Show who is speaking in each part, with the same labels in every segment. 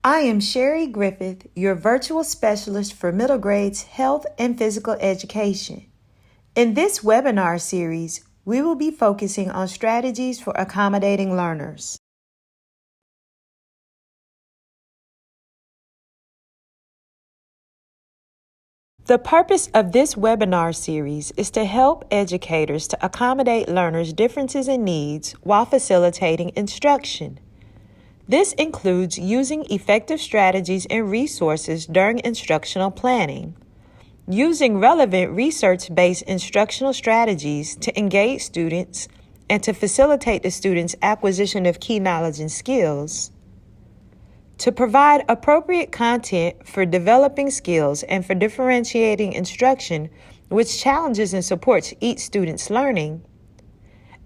Speaker 1: I am Sherry Griffith, your virtual specialist for middle grades health and physical education. In this webinar series, we will be focusing on strategies for accommodating learners. The purpose of this webinar series is to help educators to accommodate learners' differences in needs while facilitating instruction. This includes using effective strategies and resources during instructional planning, using relevant research-based instructional strategies to engage students and to facilitate the students' acquisition of key knowledge and skills, to provide appropriate content for developing skills and for differentiating instruction which challenges and supports each student's learning,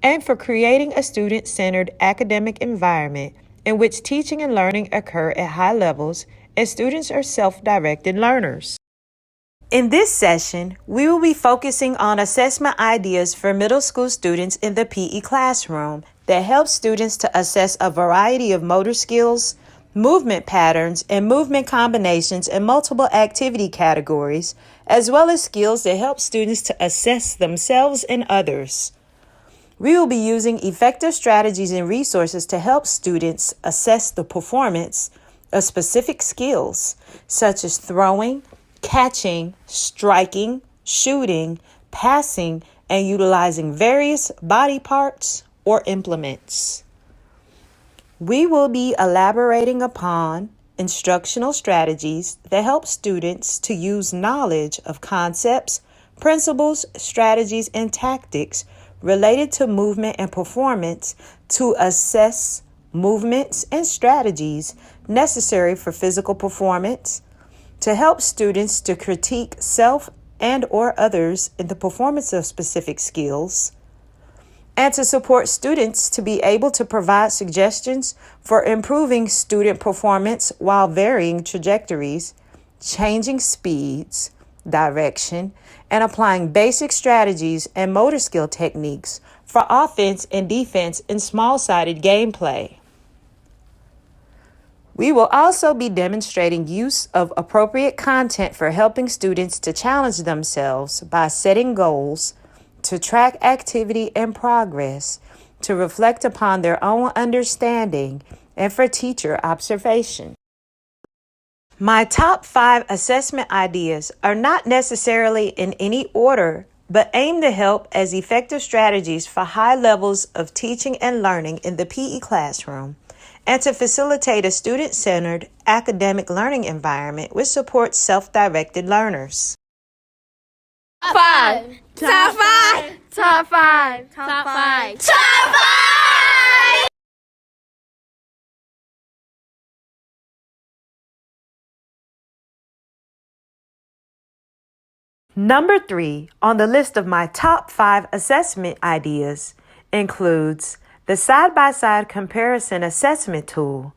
Speaker 1: and for creating a student-centered academic environment in which teaching and learning occur at high levels and students are self-directed learners. In this session, we will be focusing on assessment ideas for middle school students in the PE classroom that help students to assess a variety of motor skills, movement patterns, and movement combinations in multiple activity categories, as well as skills that help students to assess themselves and others. We will be using effective strategies and resources to help students assess the performance of specific skills, such as throwing, catching, striking, shooting, passing, and utilizing various body parts or implements. We will be elaborating upon instructional strategies that help students to use knowledge of concepts, principles, strategies, and tactics related to movement and performance to assess movements and strategies necessary for physical performance, to help students to critique self and or others in the performance of specific skills, and to support students to be able to provide suggestions for improving student performance while varying trajectories, changing speeds, direction, and applying basic strategies and motor skill techniques for offense and defense in small-sided gameplay. We will also be demonstrating use of appropriate content for helping students to challenge themselves by setting goals, to track activity and progress, to reflect upon their own understanding, and for teacher observation. My top 5 assessment ideas are not necessarily in any order, but aim to help as effective strategies for high levels of teaching and learning in the PE classroom, and to facilitate a student-centered academic learning environment which supports self-directed learners.
Speaker 2: Top 5. Top 5. Top 5. Top 5. Top 5.
Speaker 1: Number 3 on the list of my top 5 assessment ideas includes the side-by-side comparison assessment tool,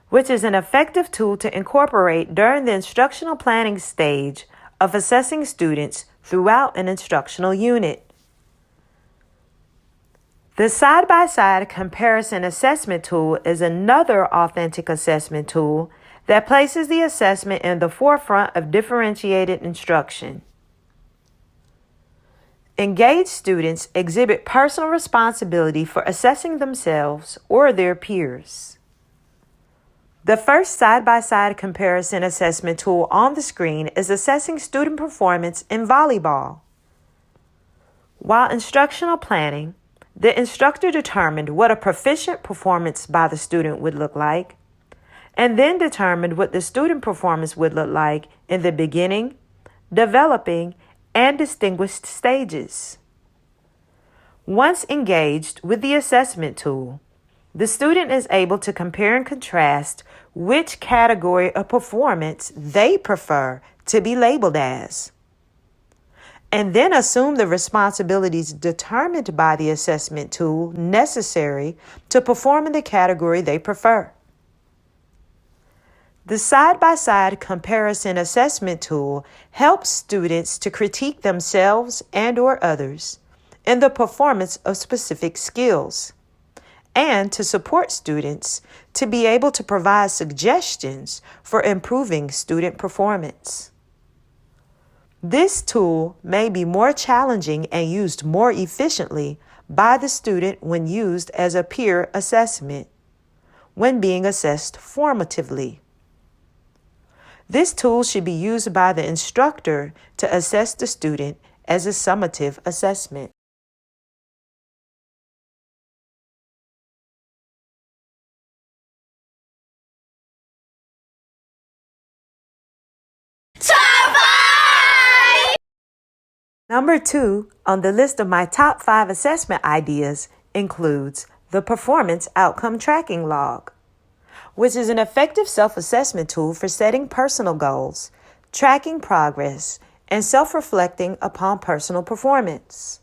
Speaker 1: which is an effective tool to incorporate during the instructional planning stage of assessing students throughout an instructional unit. The side-by-side comparison assessment tool is another authentic assessment tool that places the assessment in the forefront of differentiated instruction. Engaged students exhibit personal responsibility for assessing themselves or their peers. The first side-by-side comparison assessment tool on the screen is assessing student performance in volleyball. While instructional planning, the instructor determined what a proficient performance by the student would look like, and then determined what the student performance would look like in the beginning, developing, and distinguished stages. Once engaged with the assessment tool, the student is able to compare and contrast which category of performance they prefer to be labeled as, and then assume the responsibilities determined by the assessment tool necessary to perform in the category they prefer. The side-by-side comparison assessment tool helps students to critique themselves and or others in the performance of specific skills, and to support students to be able to provide suggestions for improving student performance. This tool may be more challenging and used more efficiently by the student when used as a peer assessment, when being assessed formatively. This tool should be used by the instructor to assess the student as a summative assessment. Number 2 on the list of my top 5 assessment ideas includes the Performance Outcome Tracking Log, which is an effective self-assessment tool for setting personal goals, tracking progress, and self-reflecting upon personal performance.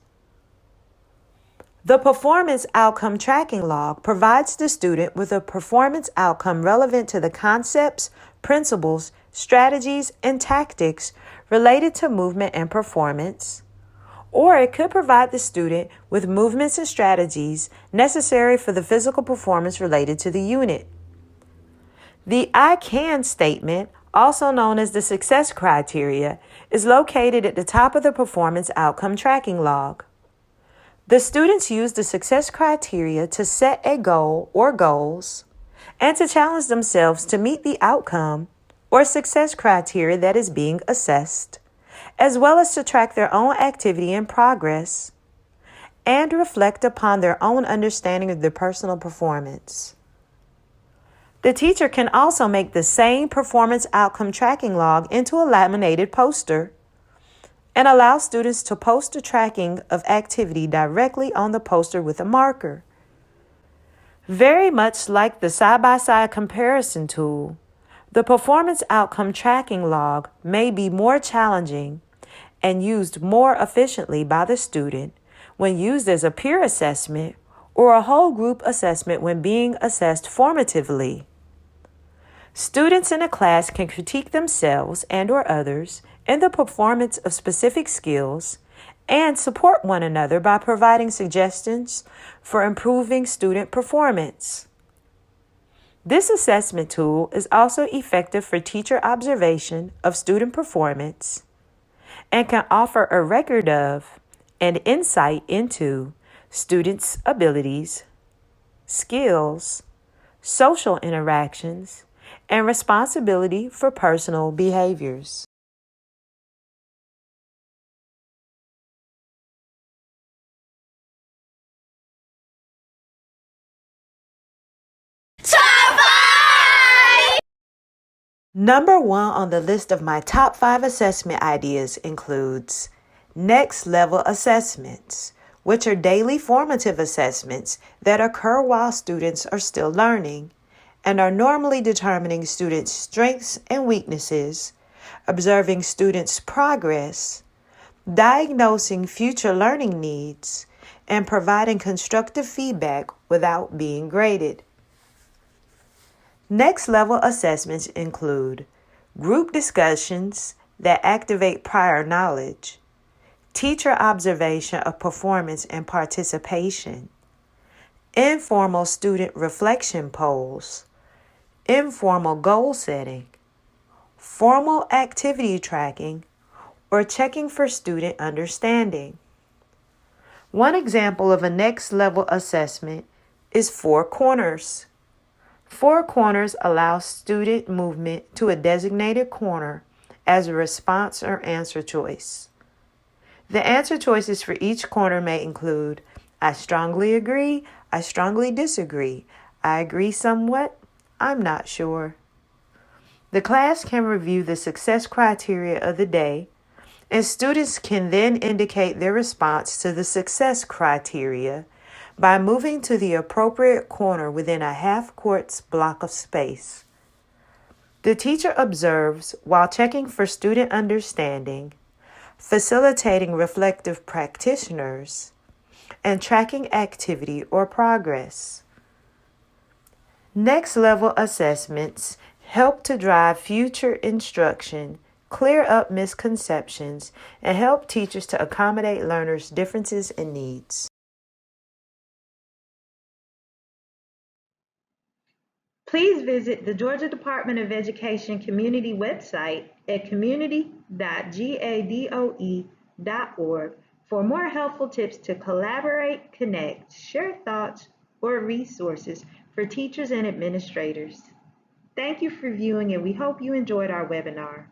Speaker 1: The Performance Outcome Tracking Log provides the student with a performance outcome relevant to the concepts, principles, strategies, and tactics related to movement and performance, or it could provide the student with movements and strategies necessary for the physical performance related to the unit. The I can statement, also known as the success criteria, is located at the top of the Performance Outcome Tracking Log. The students use the success criteria to set a goal or goals and to challenge themselves to meet the outcome or success criteria that is being assessed, as well as to track their own activity and progress and reflect upon their own understanding of their personal performance. The teacher can also make the same performance outcome tracking log into a laminated poster and allow students to post the tracking of activity directly on the poster with a marker. Very much like the side-by-side comparison tool, the performance outcome tracking log may be more challenging and used more efficiently by the student when used as a peer assessment or a whole group assessment when being assessed formatively. Students in a class can critique themselves and/or others in the performance of specific skills and support one another by providing suggestions for improving student performance. This assessment tool is also effective for teacher observation of student performance and can offer a record of and insight into students' abilities, skills, social interactions, and responsibility for personal behaviors. Number 1 on the list of my top 5 assessment ideas includes next level assessments, which are daily formative assessments that occur while students are still learning and are normally determining students' strengths and weaknesses, observing students' progress, diagnosing future learning needs, and providing constructive feedback without being graded. Next level assessments include group discussions that activate prior knowledge, teacher observation of performance and participation, informal student reflection polls, informal goal setting, formal activity tracking, or checking for student understanding. One example of a next level assessment is Four Corners. Four Corners allows student movement to a designated corner as a response or answer choice. The answer choices for each corner may include, I strongly agree, I strongly disagree, I agree somewhat, I'm not sure. The class can review the success criteria of the day, and students can then indicate their response to the success criteria by moving to the appropriate corner within a half-court block of space. The teacher observes while checking for student understanding, facilitating reflective practitioners, and tracking activity or progress. Next level assessments help to drive future instruction, clear up misconceptions, and help teachers to accommodate learners' differences and needs. Please visit the Georgia Department of Education community website at community.gadoe.org for more helpful tips to collaborate, connect, share thoughts, or resources for teachers and administrators. Thank you for viewing, and we hope you enjoyed our webinar.